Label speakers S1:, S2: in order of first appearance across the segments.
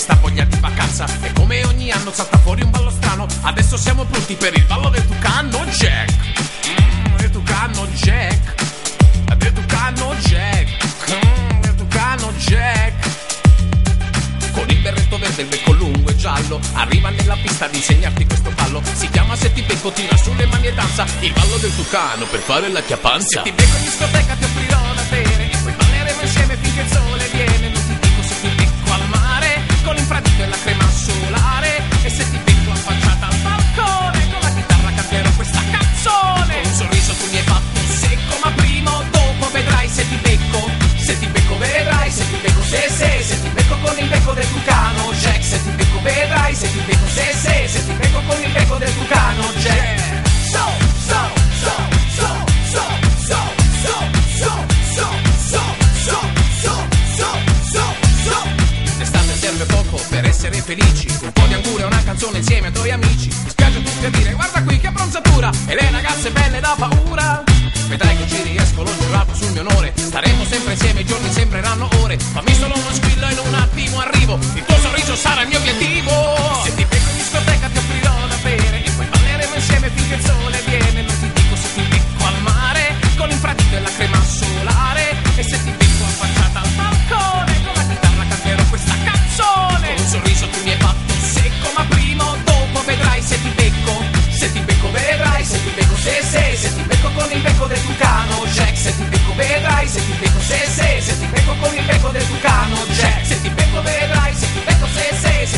S1: questa voglia di vacanza. E come ogni anno salta fuori un ballo strano. Adesso siamo pronti per il ballo del Tucano Jack. Il Tucano Jack. Del Tucano Jack. Del Tucano Jack. Con il berretto verde, il becco lungo e giallo, arriva nella pista ad insegnarti questo ballo. Si chiama Se ti becco, tira sulle mani e danza. Il ballo del Tucano per fare la chiapanza. Se ti becco in discoteca ti offrirò da bere e poi balleremo insieme finché il sole viene. Non ti dico se ti becco al mare con l'infradito e la crema solare. E se ti becco affacciata al balcone con la chitarra canterò questa canzone. Con un sorriso tu mi hai fatto secco, ma prima o dopo vedrai se ti becco. Se ti becco vedrai, se ti becco se ti becco con il becco del Tucano Jack. Se ti becco vedrai, se ti becco se ti becco con il becco del Tucano Jack. L'estate serve poco per essere felici, un po' di anguria e una canzone insieme ai tuoi amici. Mi spiace tutti a dire guarda qui che abbronzatura e le ragazze belle da paura. Vedrai che ci riesco, l'ho giurato sul mio onore. Staremo sempre insieme, i giorni sembreranno ore. Fammi solo uno squillo e in un attimo arrivo. Il tuo sorriso sarà il mio obiettivo. Se ti becco in discoteca ti offrirò da bere e poi balleremo insieme finché il sole viene. Non ti dico se ti becco al mare con l'infradito e la crema solare. E se ti becco affacciata al balcone con la chitarra canterò questa canzone. Con un sorriso tu mi hai fatto secco, ma prima o dopo vedrai se ti becco. Se ti becco vedrai, se ti becco se ti becco con il becco del Tucano Jack. Se ti becco vedrai, se ti becco se ti becco con il becco del Tucano Jack. Se ti becco vedrai, se ti becco se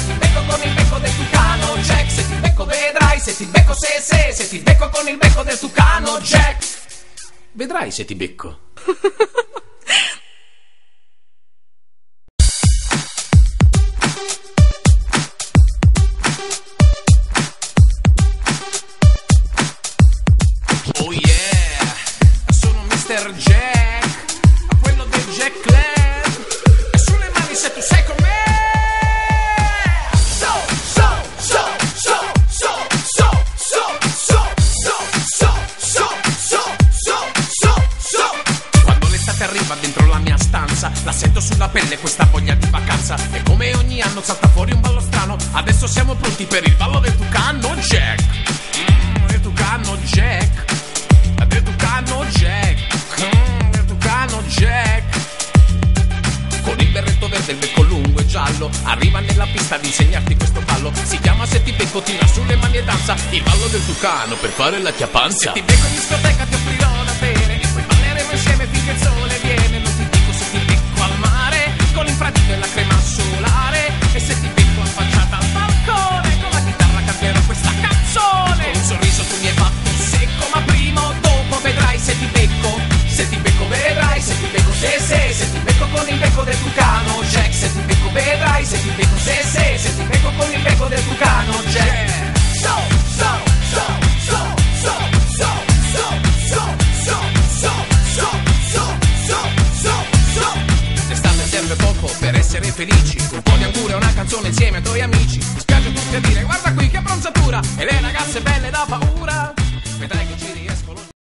S1: ti becco con il becco del Tucano Jack. Se ti becco vedrai, se ti becco se ti becco con il becco del Tucano Jack. Vedrai se ti becco. Oh yeah, sono Mr. Jack, quello del Jack Club. E sulle mani se tu sei con me. Quando l'estate arriva dentro la mia stanza, la sento sulla pelle questa voglia di vacanza. E come ogni anno salta fuori un ballo strano. Adesso siamo pronti per il ballo del Tucano Jack. Il Tucano Jack. Del Tucano Jack. Del Tucano Jack. Con il berretto verde, il becco lungo e giallo, arriva nella pista ad insegnarti questo ballo. Si chiama Se ti becco, tira sulle mani e danza. Il ballo del Tucano per fare la chiapanza. Se ti becco in discoteca ti offrirò da bere e poi balleremo insieme finché il sole viene. Non ti dico se ti becco al mare con l'infradito e la crema solare. E se ti becco affacciata al balcone con la chitarra canterò questa canzone. Con un sorriso tu mi hai fatto secco, ma prima o dopo vedrai se ti becco. Se ti becco vedrai, se ti becco se ti becco con il becco del Tucano Jack. Se ti becco vedrai, se ti becco se ti becco con il becco del Tucano Jack. L'estate serve poco per essere felici, un po' di anguria e una canzone insieme ai tuoi amici. Mi spiace tutti a dire guarda qui che abbronzatura e le ragazze belle da paura. Vedrai che ci riesco.